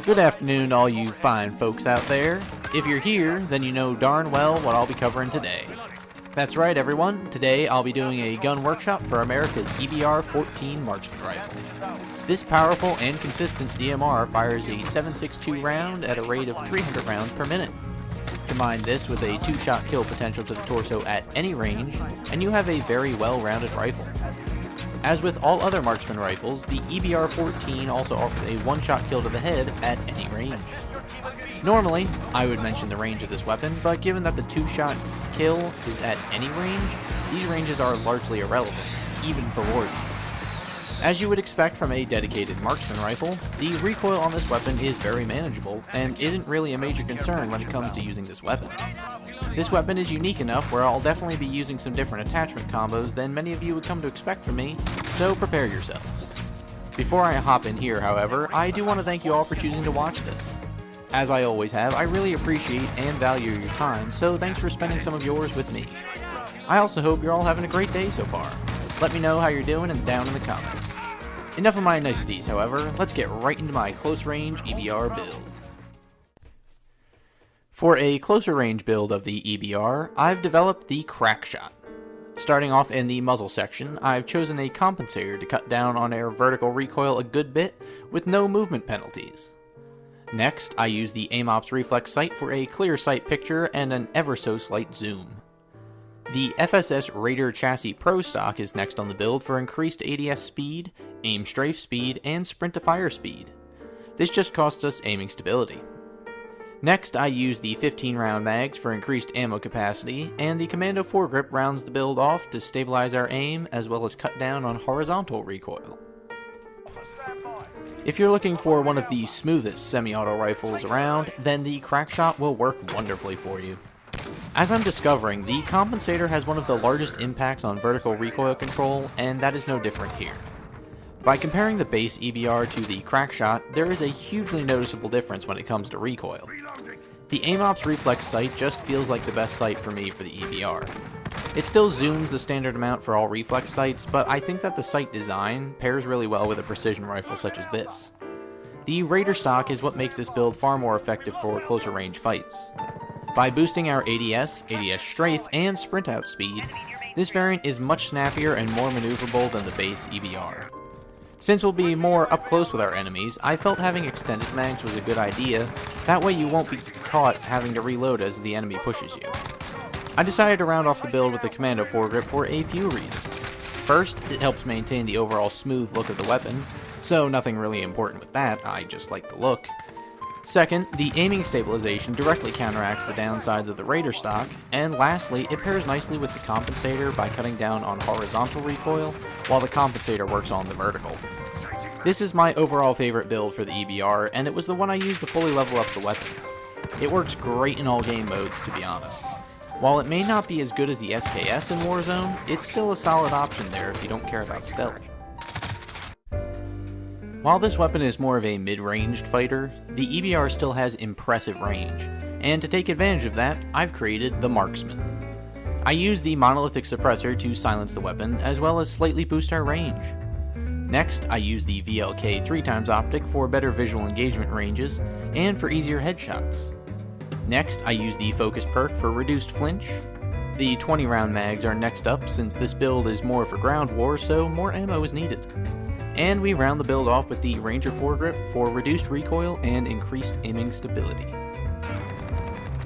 Good afternoon, all you fine folks out there. If you're here, then you know darn well what I'll be covering today. That's right, everyone. Today I'll be doing a gun workshop for America's EBR-14 Marksman Rifle. This powerful and consistent DMR fires a 7.62 round at a rate of 300 rounds per minute. Combine this with a 2-shot kill potential to the torso at any range, and you have a very well-rounded rifle. As with all other marksman rifles, the EBR-14 also offers a 1-shot kill to the head at any range. Normally, I would mention the range of this weapon, but given that the 2-shot kill is at any range, these ranges are largely irrelevant, even for Warzone. As you would expect from a dedicated marksman rifle, the recoil on this weapon is very manageable, and isn't really a major concern when it comes to using this weapon. This weapon is unique enough where I'll definitely be using some different attachment combos than many of you would come to expect from me, so prepare yourselves. Before I hop in here, however, I do want to thank you all for choosing to watch this. As I always have, I really appreciate and value your time, so thanks for spending some of yours with me. I also hope you're all having a great day so far. Let me know how you're doing down in the comments. Enough of my niceties, however, let's get right into my close-range EBR build. For a closer range build of the EBR, I've developed the crack shot. Starting off in the muzzle section, I've chosen a compensator to cut down on our vertical recoil a good bit with no movement penalties. Next, I use the AIM-OPS reflex sight for a clear sight picture and an ever-so-slight zoom. The FSS Raider Chassis Pro stock is next on the build for increased ADS speed, aim strafe speed, and sprint to fire speed. This just costs us aiming stability. Next, I use the 15-round mags for increased ammo capacity, and the Commando foregrip rounds the build off to stabilize our aim as well as cut down on horizontal recoil. If you're looking for one of the smoothest semi-auto rifles around, then the crack shot will work wonderfully for you. As I'm discovering, the compensator has one of the largest impacts on vertical recoil control, and that is no different here. By comparing the base EBR to the crack shot, there is a hugely noticeable difference when it comes to recoil. The AIM-OPS reflex sight just feels like the best sight for me for the EBR. It still zooms the standard amount for all reflex sights, but I think that the sight design pairs really well with a precision rifle such as this. The Raider stock is what makes this build far more effective for closer range fights. By boosting our ADS strafe, and sprint out speed, this variant is much snappier and more maneuverable than the base EBR. Since we'll be more up close with our enemies, I felt having extended mags was a good idea, that way you won't be caught having to reload as the enemy pushes you. I decided to round off the build with the Commando foregrip for a few reasons. First, it helps maintain the overall smooth look of the weapon, so nothing really important with that, I just like the look. Second, the aiming stabilization directly counteracts the downsides of the Raider stock, and lastly, it pairs nicely with the compensator by cutting down on horizontal recoil, while the compensator works on the vertical. This is my overall favorite build for the EBR, and it was the one I used to fully level up the weapon. It works great in all game modes, to be honest. While it may not be as good as the SKS in Warzone, it's still a solid option there if you don't care about stealth. While this weapon is more of a mid-ranged fighter, the EBR still has impressive range, and to take advantage of that, I've created the Marksman. I use the monolithic suppressor to silence the weapon, as well as slightly boost our range. Next, I use the VLK 3x optic for better visual engagement ranges, and for easier headshots. Next, I use the focus perk for reduced flinch. The 20-round mags are next up since this build is more for ground war, so more ammo is needed. And we round the build off with the Ranger foregrip for reduced recoil and increased aiming stability.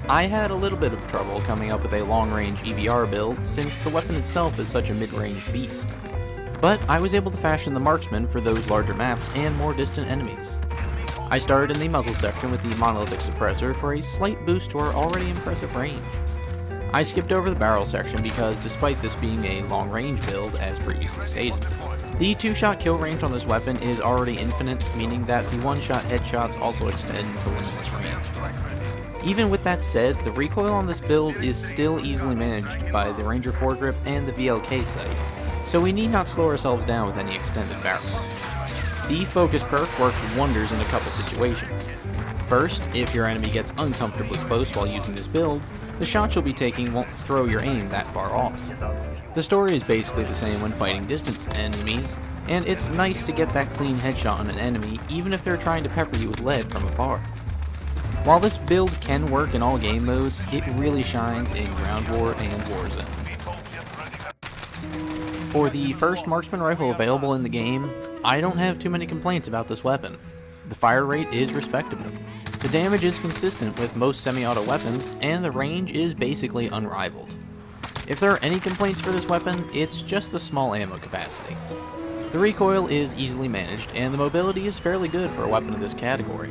I had a little bit of trouble coming up with a long-range EBR build since the weapon itself is such a mid-range beast. But I was able to fashion the Marksman for those larger maps and more distant enemies. I started in the muzzle section with the monolithic suppressor for a slight boost to our already impressive range. I skipped over the barrel section because despite this being a long-range build, as previously stated, the 2-shot kill range on this weapon is already infinite, meaning that the 1-shot headshots also extend to limitless range. Even with that said, the recoil on this build is still easily managed by the Ranger foregrip and the VLK sight, so we need not slow ourselves down with any extended barrels. The focus perk works wonders in a couple situations. First, if your enemy gets uncomfortably close while using this build, the shot you'll be taking won't throw your aim that far off. The story is basically the same when fighting distance enemies, and it's nice to get that clean headshot on an enemy even if they're trying to pepper you with lead from afar. While this build can work in all game modes, it really shines in Ground War and Warzone. For the first marksman rifle available in the game, I don't have too many complaints about this weapon. The fire rate is respectable, the damage is consistent with most semi-auto weapons, and the range is basically unrivaled. If there are any complaints for this weapon, it's just the small ammo capacity. The recoil is easily managed, and the mobility is fairly good for a weapon of this category.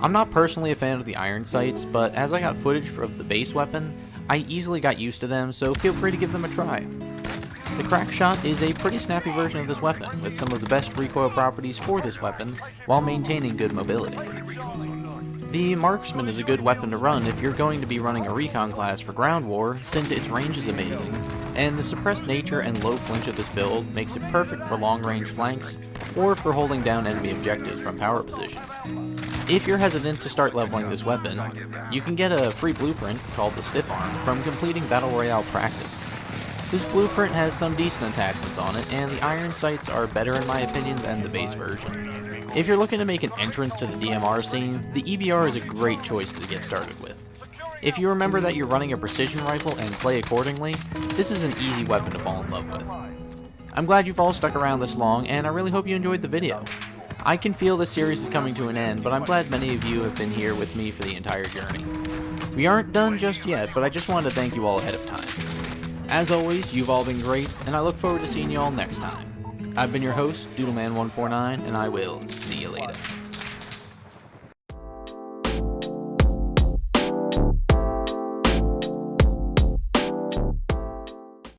I'm not personally a fan of the iron sights, but as I got footage of the base weapon, I easily got used to them, so feel free to give them a try. The crack shot is a pretty snappy version of this weapon, with some of the best recoil properties for this weapon, while maintaining good mobility. The marksman is a good weapon to run if you're going to be running a recon class for ground war, since its range is amazing, and the suppressed nature and low flinch of this build makes it perfect for long-range flanks, or for holding down enemy objectives from power position. If you're hesitant to start leveling this weapon, you can get a free blueprint called the Stiff Arm from completing Battle Royale practice. This blueprint has some decent attachments on it, and the iron sights are better in my opinion than the base version. If you're looking to make an entrance to the DMR scene, the EBR is a great choice to get started with. If you remember that you're running a precision rifle and play accordingly, this is an easy weapon to fall in love with. I'm glad you've all stuck around this long, and I really hope you enjoyed the video. I can feel this series is coming to an end, but I'm glad many of you have been here with me for the entire journey. We aren't done just yet, but I just wanted to thank you all ahead of time. As always, you've all been great, and I look forward to seeing you all next time. I've been your host, Doodleman149, and I will see you later.